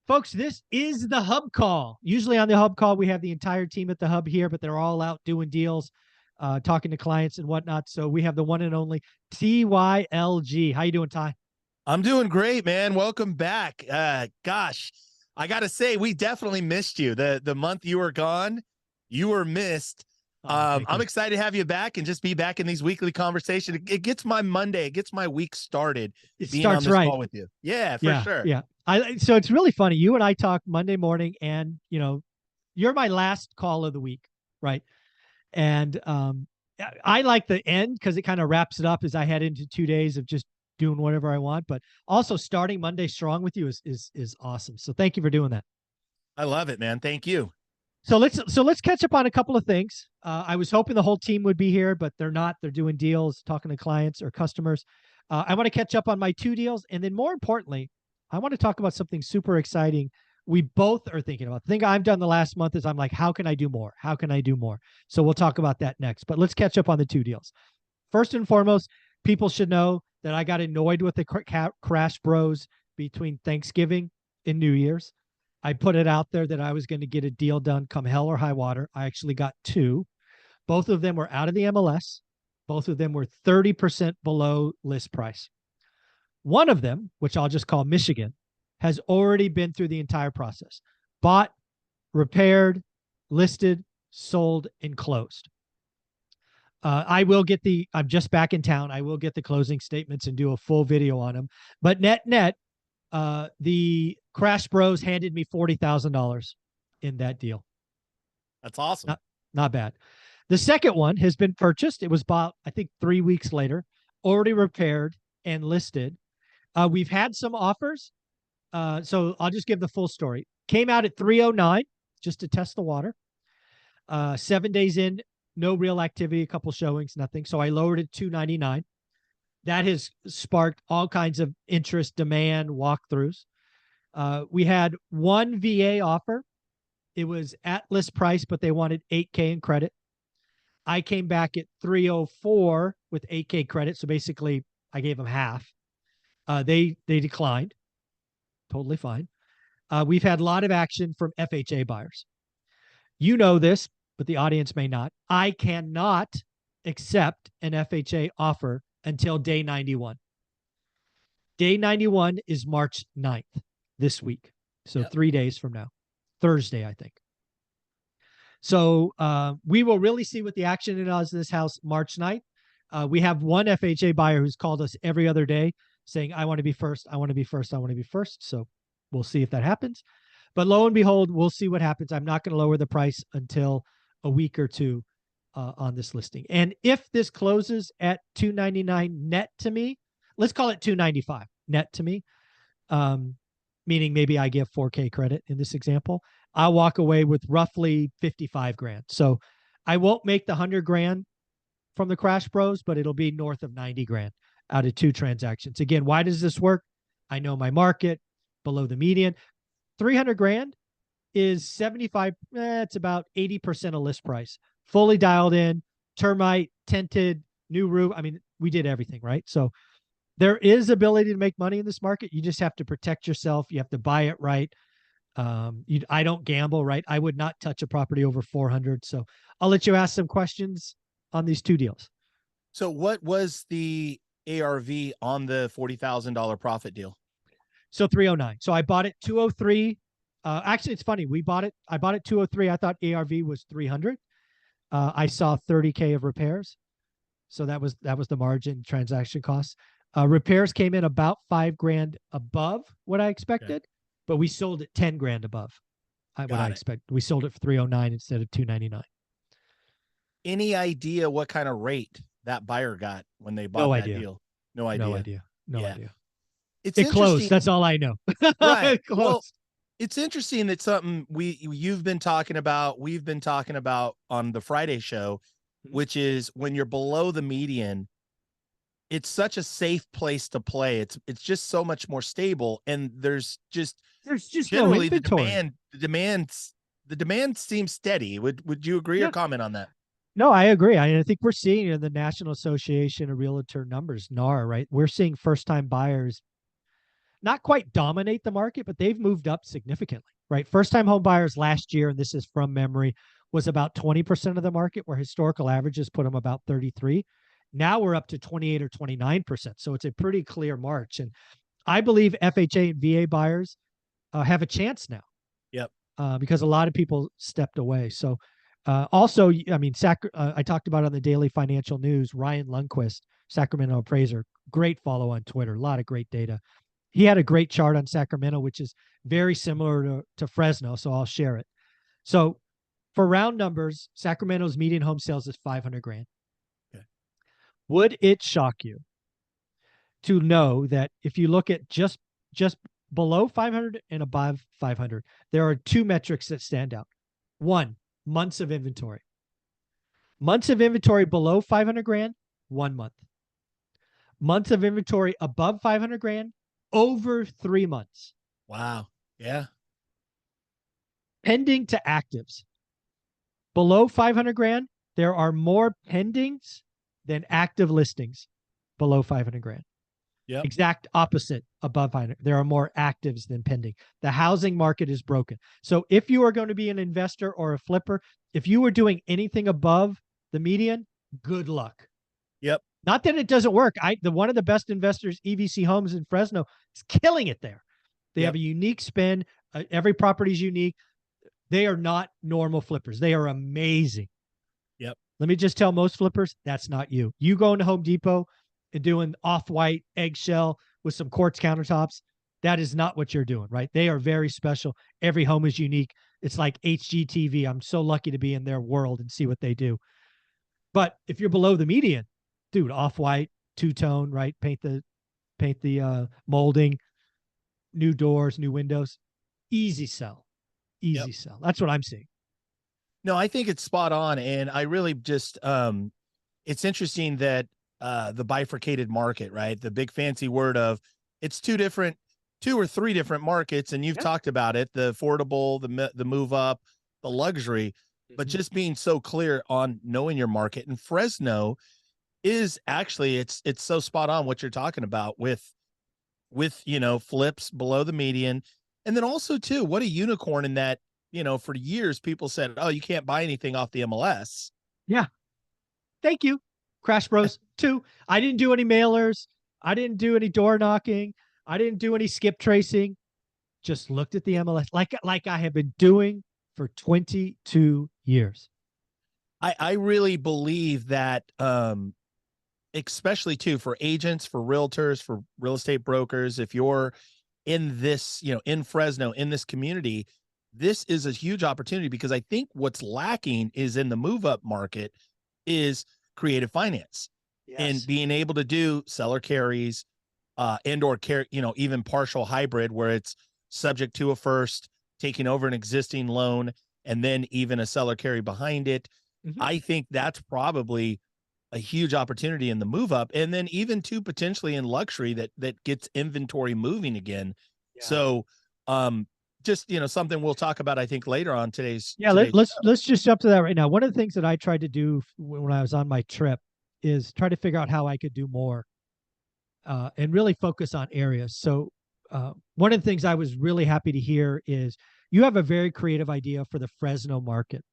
Folks, this is the Hub Call. Usually on the Hub Call, we have the entire team at the Hub here, but they're all out doing deals, talking to clients and whatnot. So we have the one and only TYLG. How you doing, Ty? I'm doing great, man. Welcome back. Gosh, I gotta say, we definitely missed you. The month you were gone, you were missed. Thank I'm you. excited to have you back and just be back in these weekly conversations. It gets my Monday, it gets my week started It being on starts this right. call with you. Yeah, for Yeah, sure. yeah. So it's really funny. You and I talk Monday morning, and you're my last call of the week, right? And I like the end because it kind of wraps it up as I head into 2 days of just doing whatever I want. But also starting Monday strong with you is awesome. So thank you for doing that. I love it, man. Thank you. So let's catch up on a couple of things. I was hoping the whole team would be here, but they're not. They're doing deals, talking to clients or customers. I want to catch up on my two deals, and then more importantly, I want to talk about something super exciting we both are thinking about. The thing I've done the last month is I'm like, how can I do more? How can I do more? So we'll talk about that next. But let's catch up on the two deals. First and foremost, people should know that I got annoyed with the Crash Bros between Thanksgiving and New Year's. I put it out there that I was going to get a deal done come hell or high water. I actually got two. Both of them were out of the MLS. Both of them were 30% below list price. One of them, which I'll just call Michigan, has already been through the entire process: bought, repaired, listed, sold, and closed. I'm just back in town. I will get the closing statements and do a full video on them. But net, the Crash Bros handed me $40,000 in that deal. That's awesome. Not bad. The second one has been purchased. It was bought, I think, 3 weeks later, already repaired and listed. We've had some offers. So I'll just give the full story. Came out at 309 just to test the water. 7 days in, no real activity, a couple showings, nothing. So I lowered it to 299. That has sparked all kinds of interest, demand, walkthroughs. We had one VA offer. It was at list price, but they wanted 8K in credit. I came back at 304 with 8K credit. So basically, I gave them half. They declined. Totally fine. We've had a lot of action from FHA buyers. You know this, but the audience may not. I cannot accept an FHA offer until day 91. Day 91 is March 9th this week. So yep. 3 days from now, Thursday, I think. So we will really see what the action is in this house March 9th. We have one FHA buyer who's called us every other day saying, I want to be first. I want to be first. I want to be first. So we'll see if that happens. But lo and behold, we'll see what happens. I'm not going to lower the price until a week or two on this listing. And if this closes at $299 net to me, let's call it $295 net to me, meaning maybe I give 4K credit in this example, I'll walk away with roughly 55 grand. So I won't make the 100 grand from the Crash Bros, but it'll be north of 90 grand out of two transactions. Again, why does this work? I know my market below the median. 300 grand is 75. It's about 80% of list price. Fully dialed in, termite, tinted, new roof. I mean, we did everything, right? So there is ability to make money in this market. You just have to protect yourself. You have to buy it right. I don't gamble, right? I would not touch a property over 400. So I'll let you ask some questions on these two deals. So what was the ARV on the $40,000 profit deal? So 309. So I bought it 203. Actually, it's funny. I bought it 203. I thought ARV was 300. I saw 30K of repairs. So that was the margin transaction costs. Repairs came in about 5 grand above what I expected, okay, but we sold it 10 grand above what I expected. We sold it for 309 instead of 299. Any idea what kind of rate that buyer got when they bought that deal? No idea. No idea. It closed. That's all I know. Right. Well, it's interesting that something you've been talking about, we've been talking about on the Friday show, which is when you're below the median, it's such a safe place to play. It's just so much more stable, and there's just generally no inventory. the demand seems steady. Would you agree or comment on that? No, I agree. I think we're seeing in the National Association of Realtor numbers, NAR, right? We're seeing first-time buyers. not quite dominate the market, but they've moved up significantly, right? First time home buyers last year, and this is from memory, was about 20% of the market, where historical averages put them about 33. Now we're up to 28 or 29%. So it's a pretty clear march. And I believe FHA and VA buyers have a chance now. Yep. Because a lot of people stepped away. So also, I mean, I talked about on the Daily Financial News, Ryan Lundquist, Sacramento appraiser, great follow on Twitter, a lot of great data. He had a great chart on Sacramento, which is very similar to Fresno. So I'll share it. So for round numbers, Sacramento's median home sales is 500 grand. Okay. Would it shock you to know that if you look at just below 500 and above 500, there are two metrics that stand out. One, months of inventory. Months of inventory below 500 grand, 1 month. Months of inventory above 500 grand, over 3 months. Wow. Yeah. Pending to actives. Below 500 grand, there are more pendings than active listings below 500 grand. Yep. Exact opposite above 500. There are more actives than pending. The housing market is broken. So if you are going to be an investor or a flipper, if you were doing anything above the median, good luck. Yep. Not that it doesn't work. One of the best investors, EVC Homes in Fresno, is killing it there. They have a unique spin. Every property is unique. They are not normal flippers. They are amazing. Yep. Let me just tell most flippers, that's not you. You go into Home Depot and doing off-white eggshell with some quartz countertops, that is not what you're doing, right? They are very special. Every home is unique. It's like HGTV. I'm so lucky to be in their world and see what they do. But if you're below the median, dude, off-white, two-tone, right? Paint the molding, new doors, new windows, easy sell. Easy sell. That's what I'm seeing. No, I think it's spot on. And I really just, it's interesting that the bifurcated market, right? The big fancy word of it's two or three different markets. And you've talked about it, the affordable, the move up, the luxury, but just being so clear on knowing your market. And Fresno is actually, it's so spot on what you're talking about with, flips below the median. And then also too, what a unicorn in that, for years, people said, oh, you can't buy anything off the MLS. Yeah. Thank you. Crash Bros 2. I didn't do any mailers. I didn't do any door knocking. I didn't do any skip tracing. Just looked at the MLS like I have been doing for 22 years. I really believe that, especially too, for agents, for realtors, for real estate brokers, if you're in this, in Fresno, in this community, this is a huge opportunity, because I think what's lacking is in the move up market is creative finance and being able to do seller carries, and or even partial hybrid, where it's subject to a first, taking over an existing loan, and then even a seller carry behind it. I think that's probably a huge opportunity in the move up, and then even too potentially in luxury that gets inventory moving again. So just something we'll talk about, I think, later on today's let's just jump to that right now. One of the things that I tried to do when I was on my trip is try to figure out how I could do more and really focus on areas. So one of the things I was really happy to hear is you have a very creative idea for the Fresno market.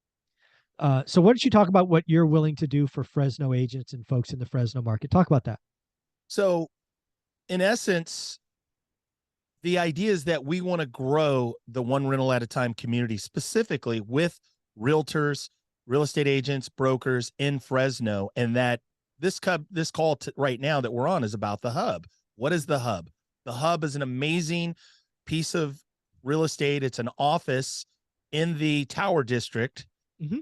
So why don't you talk about what you're willing to do for Fresno agents and folks in the Fresno market? Talk about that. So in essence, the idea is that we want to grow the one rental at a time community, specifically with realtors, real estate agents, brokers in Fresno. And that this call right now that we're on is about the hub. What is the hub? The hub is an amazing piece of real estate. It's an office in the Tower District,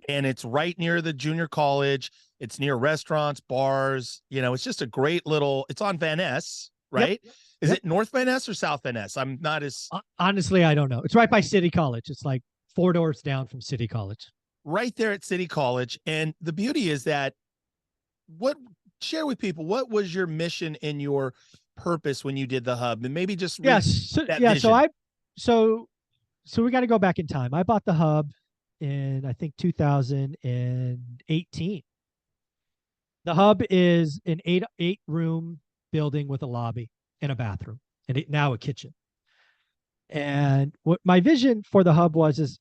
and it's right near the junior college. It's near restaurants, bars. It's just a great little, it's on Van Ness, right? Yep. Is it North Van Ness or South Van Ness? I'm not as... Honestly, I don't know. It's right by City College. It's like 4 doors down from City College. Right there at City College. And the beauty is that, share with people, what was your mission and your purpose when you did the hub? And maybe just... So we got to go back in time. I bought the hub in, I think, 2018. The hub is an eight room building with a lobby and a bathroom. and now a kitchen. And what my vision for the hub was is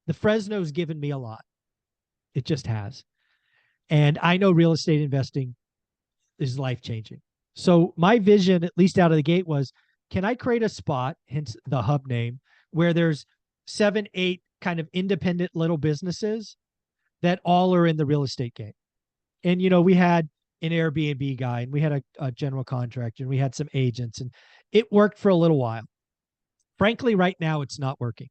the Fresno's given me a lot. It just has. And I know real estate investing is life changing. So my vision, at least out of the gate, was can I create a spot, hence the hub name, where there's 7, 8 kind of independent little businesses that all are in the real estate game. And, we had an Airbnb guy and we had a general contractor and we had some agents, and it worked for a little while. Frankly, right now it's not working.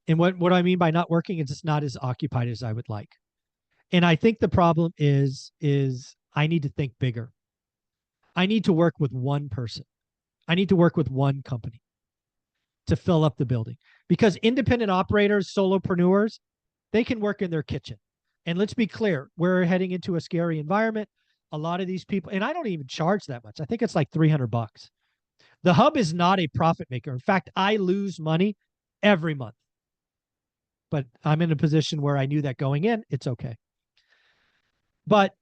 And what I mean by not working is it's not as occupied as I would like. And I think the problem is I need to think bigger. I need to work with one person. I need to work with one company to fill up the building, because independent operators, solopreneurs, they can work in their kitchen. And let's be clear, we're heading into a scary environment. A lot of these people, and I don't even charge that much. I think it's like $300. The hub is not a profit maker. In fact, I lose money every month. But I'm in a position where I knew that going in, it's okay. But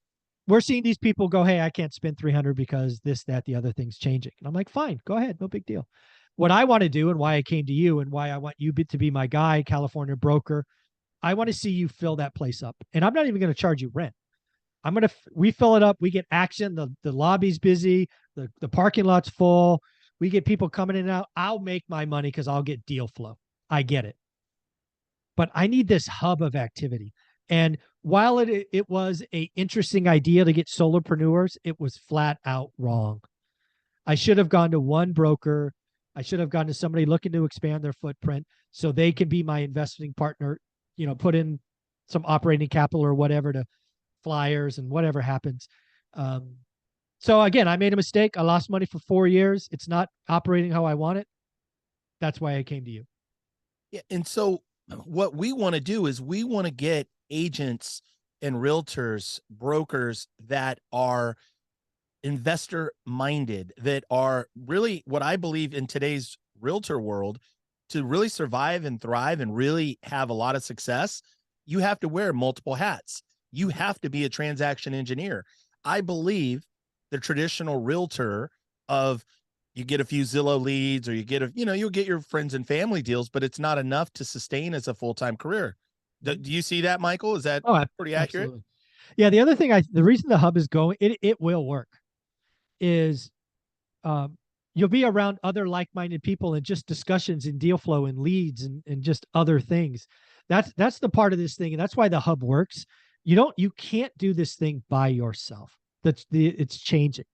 we're seeing these people go, hey, I can't spend 300 because this, that, the other thing's changing. And I'm like, fine, go ahead. No big deal. What I want to do, and why I came to you, and why I want you to be my guy, California broker, I want to see you fill that place up. And I'm not even going to charge you rent. We fill it up. We get action. The lobby's busy. The parking lot's full. We get people coming in and out. I'll make my money because I'll get deal flow. I get it. But I need this hub of activity. And while it was a interesting idea to get solopreneurs, it was flat out wrong. I should have gone to one broker. I should have gone to somebody looking to expand their footprint so they can be my investing partner, put in some operating capital or whatever to flyers and whatever happens. So again, I made a mistake. I lost money for 4 years. It's not operating how I want it. That's why I came to you. Yeah. And so what we want to do is we want to get agents and realtors, brokers that are investor minded, that are really what I believe in today's realtor world, to really survive and thrive and really have a lot of success. You have to wear multiple hats. You have to be a transaction engineer. I believe the traditional realtor of you get a few Zillow leads, or you get you'll get your friends and family deals, but it's not enough to sustain as a full-time career. Do you see that, Michael? Is that pretty accurate? Absolutely. Yeah. The other thing, the reason the hub is going, it will work, is you'll be around other like-minded people and just discussions and deal flow and leads and just other things. That's the part of this thing. And that's why the hub works. You can't do this thing by yourself. It's changing.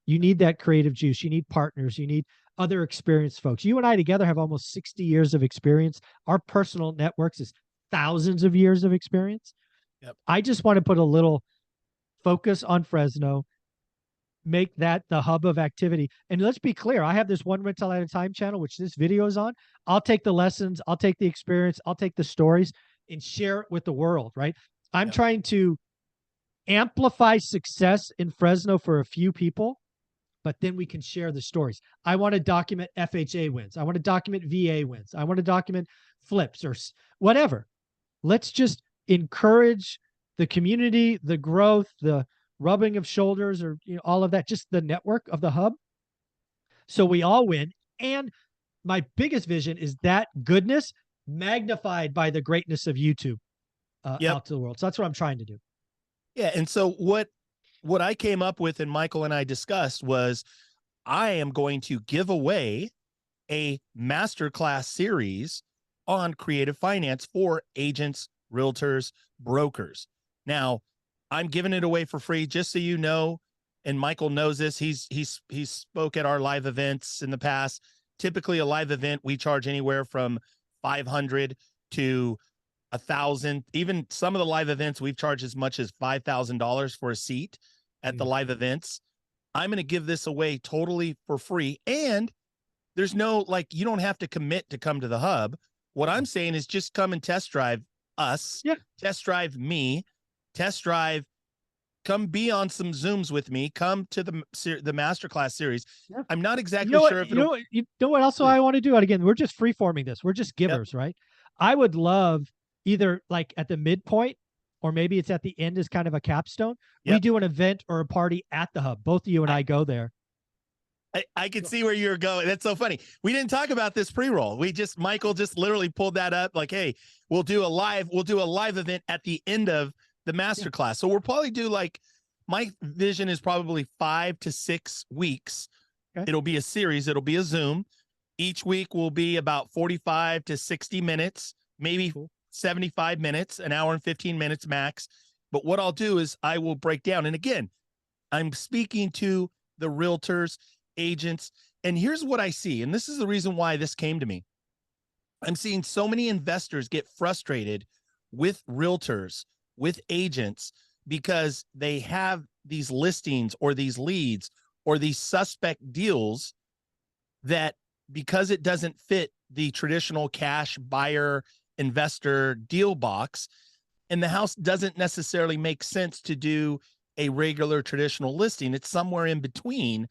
You need that creative juice. You need partners. You need other experienced folks. You and I together have almost 60 years of experience. Our personal networks is thousands of years of experience. Yep. I just want to put a little focus on Fresno, make that the hub of activity. And let's be clear, I have this one rental at a time channel, which this video is on. I'll take the lessons, I'll take the experience, I'll take the stories and share it with the world, right? I'm trying to amplify success in Fresno for a few people, but then we can share the stories. I want to document FHA wins. I want to document VA wins. I want to document flips or whatever. Let's just encourage the community, the growth, the rubbing of shoulders, or all of that, just the network of the hub. So we all win. And my biggest vision is that goodness magnified by the greatness of YouTube out to the world. So that's what I'm trying to do. Yeah. And so what I came up with and Michael and I discussed was I am going to give away a masterclass series on creative finance for agents, realtors, brokers. Now, I'm giving it away for free, just so you know, and Michael knows this. He's spoke at our live events in the past. Typically, a live event, we charge anywhere from $500 to $1,000. Even some of the live events, we've charged as much as $5,000 for a seat at the live events. I'm going to give this away totally for free. And there's no, you don't have to commit to come to the hub. What I'm saying is just come and test drive us, test drive me, test drive, come be on some Zooms with me, come to the masterclass series. I'm not exactly sure if you know what else I want to do. And again, we're just free forming this. We're just givers, right? I would love either at the midpoint, or maybe it's at the end as kind of a capstone. We do an event or a party at the hub. Both of you and I go there. I could see where you're going. That's so funny. We didn't talk about this pre-roll. Michael just literally pulled that up. Like, hey, we'll do a live event at the end of the masterclass. So we'll probably do like, my vision is probably 5 to 6 weeks. Okay. It'll be a series. It'll be a Zoom. Each week will be about 45 to 60 minutes, maybe 75 minutes, an hour and 15 minutes max. But what I'll do is I will break down. And again, I'm speaking to the realtors, agents, and here's what I see. And this is the reason why this came to me. I'm seeing so many investors get frustrated with realtors, with agents, because they have these listings or these leads or these suspect deals that, because it doesn't fit the traditional cash buyer investor deal box, and the house doesn't necessarily make sense to do a regular traditional listing. It's somewhere in between.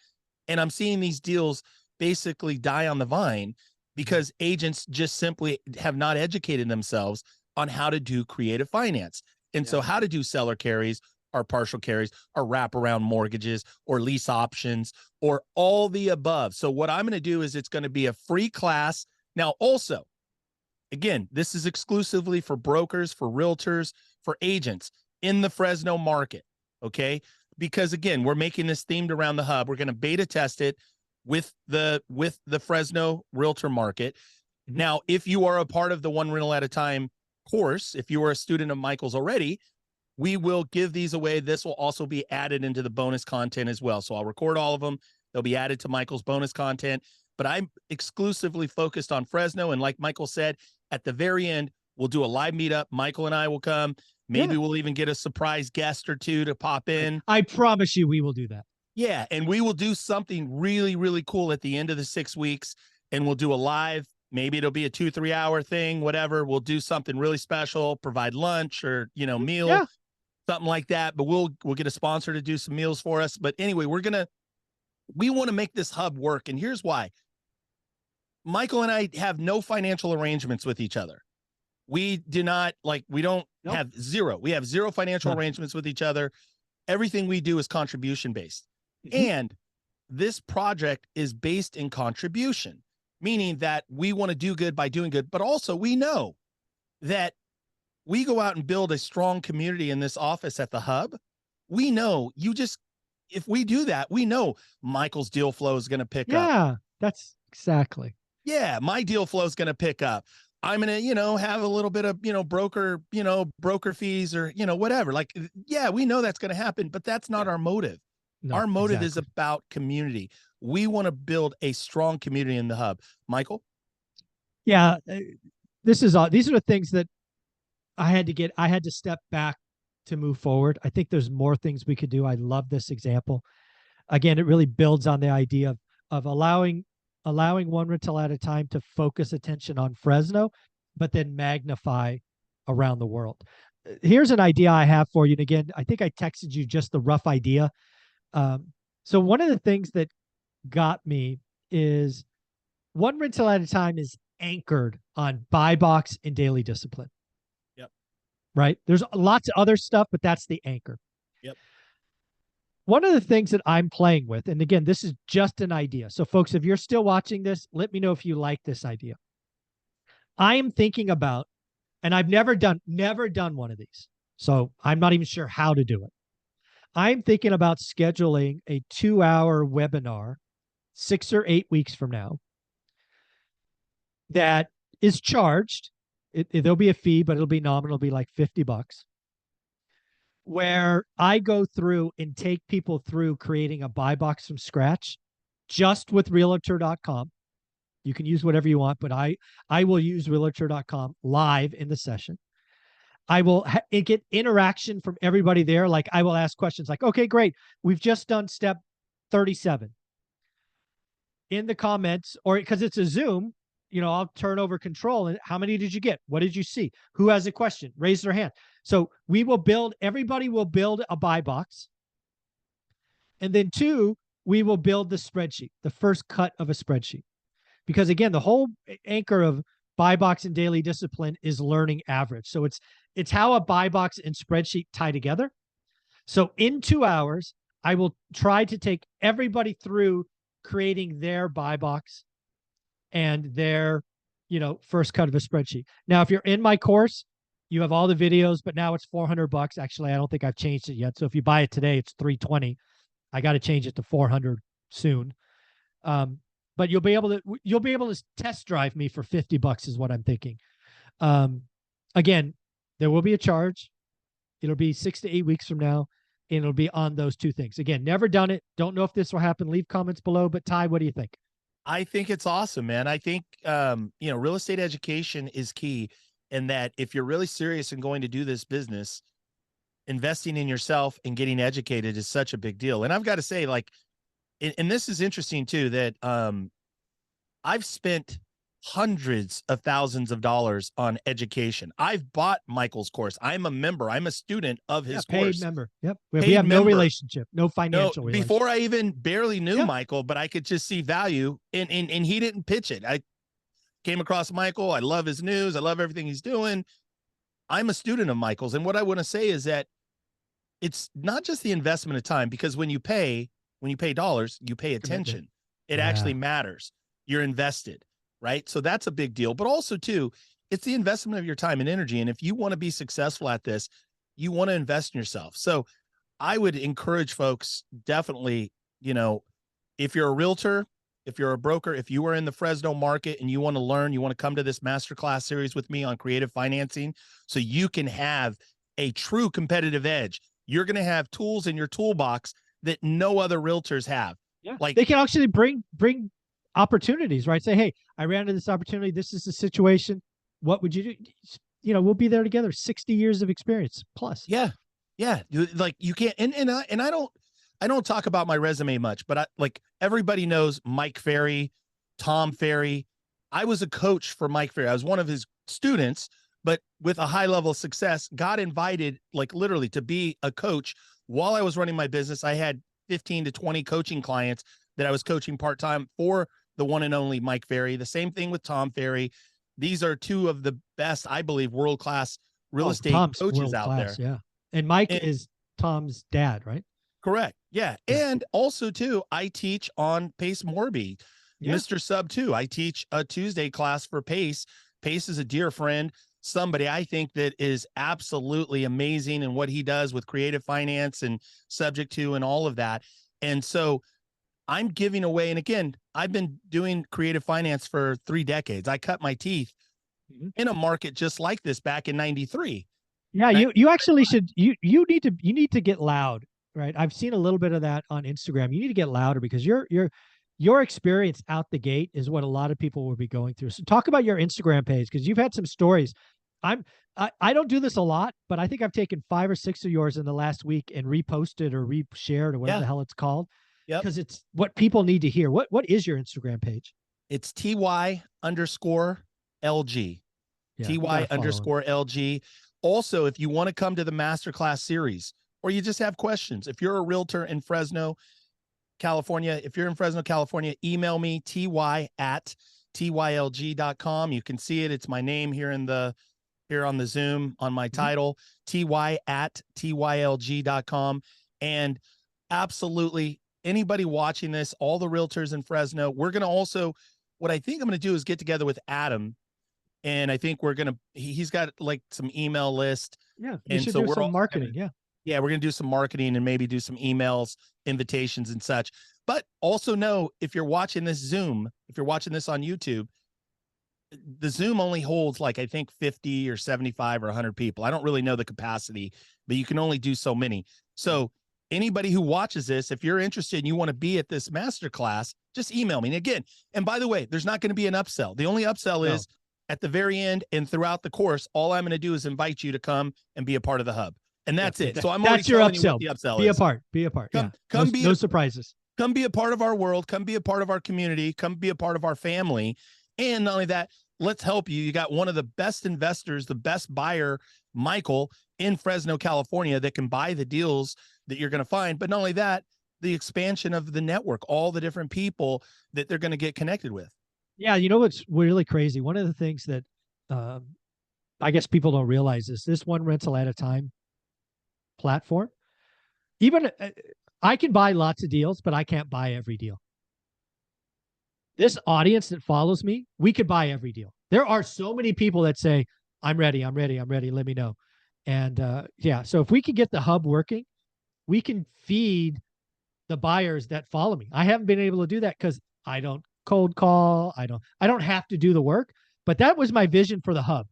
And I'm seeing these deals basically die on the vine because agents just simply have not educated themselves on how to do creative finance. And so how to do seller carries or partial carries or wraparound mortgages or lease options or all the above. So what I'm going to do is it's going to be a free class. Now, also, again, this is exclusively for brokers, for realtors, for agents in the Fresno market. Okay. Because again, we're making this themed around the hub. We're going to beta test it with the Fresno realtor market. Now, if you are a part of the One Rental at a Time course, if you are a student of Michael's already, we will give these away. This will also be added into the bonus content as well. So I'll record all of them. They'll be added to Michael's bonus content, but I'm exclusively focused on Fresno. And like Michael said, at the very end, we'll do a live meetup. Michael and I will come. Maybe we'll even get a surprise guest or two to pop in. I promise you we will do that. Yeah, and we will do something really, really cool at the end of the 6 weeks, and we'll do a live. Maybe it'll be a 2-3 hour thing, whatever. We'll do something really special, provide lunch or, meal, something like that. But we'll get a sponsor to do some meals for us. But anyway, we want to make this hub work. And here's why. Michael and I have no financial arrangements with each other. We do not we don't have zero. We have zero financial arrangements with each other. Everything we do is contribution based. And this project is based in contribution, meaning that we want to do good by doing good. But also we know that we go out and build a strong community in this office at the hub. We know if we do that, we know Michael's deal flow is going to pick up. Yeah, that's exactly. Yeah, my deal flow is going to pick up. I'm going to, have a little bit of, broker fees or, whatever. We know that's going to happen, but that's not our motive. No, our motive is about community. We want to build a strong community in the hub. Michael? Yeah, these are the things that I had to step back to move forward. I think there's more things we could do. I love this example. Again, it really builds on the idea of allowing One Rental at a Time to focus attention on Fresno, but then magnify around the world. Here's an idea I have for you. And again, I think I texted you just the rough idea. So one of the things that got me is One Rental at a Time is anchored on buy box and daily discipline. Yep. Right? There's lots of other stuff, but that's the anchor. Yep. One of the things that I'm playing with, and again, this is just an idea. So folks, if you're still watching this, let me know if you like this idea. I am thinking about, and I've never done one of these, so I'm not even sure how to do it. I'm thinking about scheduling a 2-hour webinar 6 or 8 weeks from now that is charged. There'll be a fee, but it'll be nominal. It'll be like $50, where I go through and take people through creating a buy box from scratch just with realtor.com. You can use whatever you want, but I will use realtor.com live in the session. I will get interaction from everybody there. Like I will ask questions like, okay, great. We've just done step 37 in the comments, or because it's a Zoom, I'll turn over control. And how many did you get? What did you see? Who has a question? Raise their hand. So everybody will build a buy box. And then 2, we will build the spreadsheet, the first cut of a spreadsheet. Because again, the whole anchor of buy box and daily discipline is learning average. So it's how a buy box and spreadsheet tie together. So in 2 hours, I will try to take everybody through creating their buy box and their, first cut of a spreadsheet. Now, if you're in my course, you have all the videos, but now it's $400. Actually, I don't think I've changed it yet. So if you buy it today, it's $320. I got to change it to $400 soon. But you'll be able to test drive me for $50 is what I'm thinking. Again, there will be a charge. It'll be 6 to 8 weeks from now, and it'll be on those two things. Again, never done it. Don't know if this will happen. Leave comments below. But Ty, what do you think? I think it's awesome, man. I think, real estate education is key, in that if you're really serious and going to do this business, investing in yourself and getting educated is such a big deal. And I've got to say, like, and this is interesting too, that I've spent hundreds of thousands of dollars on education. I've bought Michael's course. I'm a member. I'm a student of his course. Paid member. Yep. We have no relationship, no financial relationship. Before I even barely knew Michael, but I could just see value, and he didn't pitch it. I came across Michael. I love his news. I love everything he's doing. I'm a student of Michael's. And what I want to say is that it's not just the investment of time, because when you pay dollars, you pay attention. It actually matters. You're invested, right? So that's a big deal. But also too, it's the investment of your time and energy. And if you want to be successful at this, you want to invest in yourself. So I would encourage folks, definitely, if you're a realtor, if you're a broker, if you are in the Fresno market and you want to learn, you want to come to this masterclass series with me on creative financing, so you can have a true competitive edge. You're going to have tools in your toolbox that no other realtors have. Yeah. Like, they can actually bring opportunities, right? Say, hey, I ran into this opportunity. This is the situation. What would you do? We'll be there together. 60 years of experience plus. Yeah. Yeah. Like, you can't, and I don't talk about my resume much, but everybody knows Mike Ferry, Tom Ferry. I was a coach for Mike Ferry. I was one of his students, but with a high level of success, got invited, like, literally to be a coach while I was running my business. I had 15 to 20 coaching clients that I was coaching part-time for the one and only Mike Ferry. The same thing with Tom Ferry. These are two of the best, I believe, world-class real estate coaches out there. Yeah. And Mike is Tom's dad, right? Correct. Yeah. And also too, I teach on Pace Morby, Mr. Sub 2. I teach a Tuesday class for Pace. Pace is a dear friend, somebody I think that is absolutely amazing in what he does with creative finance and subject to and all of that. And so I'm giving away, and again, I've been doing creative finance for 3 decades. I cut my teeth in a market just like this back in 93. Yeah. You actually should, you need to get loud, right? I've seen a little bit of that on Instagram. You need to get louder, because your experience out the gate is what a lot of people will be going through. So talk about your Instagram page, because you've had some stories. I don't do this a lot, but I think I've taken 5 or 6 of yours in the last week and reposted or reshared or whatever the hell it's called. Yeah. Because it's what people need to hear. What is your Instagram page? It's TY_LG. TY_LG. Also, if you want to come to the masterclass series, or you just have questions, if you're a realtor in Fresno, California, if you're in Fresno, California, email me, ty@tylg.com. You can see it. It's my name here on the Zoom on my title, ty@tylg.com. And absolutely, anybody watching this, all the realtors in Fresno, we're going to also, what I think I'm going to do is get together with Adam. And I think he's got like some email list. Yeah. And so we're some marketing. Yeah, we're going to do some marketing and maybe do some emails, invitations and such. But also know, if you're watching this Zoom, if you're watching this on YouTube, the Zoom only holds like, I think 50 or 75 or 100 people. I don't really know the capacity, but you can only do so many. So anybody who watches this, if you're interested and you want to be at this masterclass, just email me. And again, and by the way, there's not going to be an upsell. The only upsell is at the very end and throughout the course. All I'm going to do is invite you to come and be a part of the hub. And that's it. So that's your upsell. The upsell be a part. Come no surprises. Come be a part of our world. Come be a part of our community. Come be a part of our family. And not only that, let's help you. You got one of the best investors, the best buyer, Michael, in Fresno, California, that can buy the deals that you're going to find. But not only that, the expansion of the network, all the different people that they're going to get connected with. Yeah. You know what's really crazy? One of the things that I guess people don't realize is this one rental at a time platform. Even I can buy lots of deals, but I can't buy every deal. this audience that follows me, we could buy every deal. There are so many people that say, I'm ready, I'm ready, I'm ready, let me know. And yeah, so if we could get the hub working, we can feed the buyers that follow me. I haven't been able to do that because I don't cold call. I don't have to do the work. But that was my vision for the hub.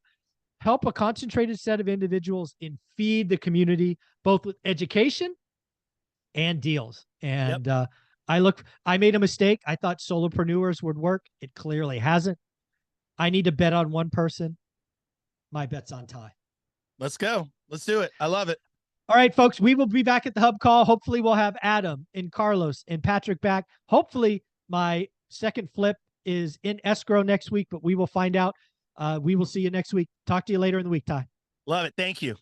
Help a concentrated set of individuals and feed the community, both with education and deals. And I made a mistake. I thought solopreneurs would work. It clearly hasn't. I need to bet on one person. My bet's on Ty. Let's go. Let's do it. I love it. All right, folks, we will be back at the hub call. Hopefully we'll have Adam and Carlos and Patrick back. Hopefully my second flip is in escrow next week, but we will find out. We will see you next week. Talk to you later in the week, Ty. Love it. Thank you.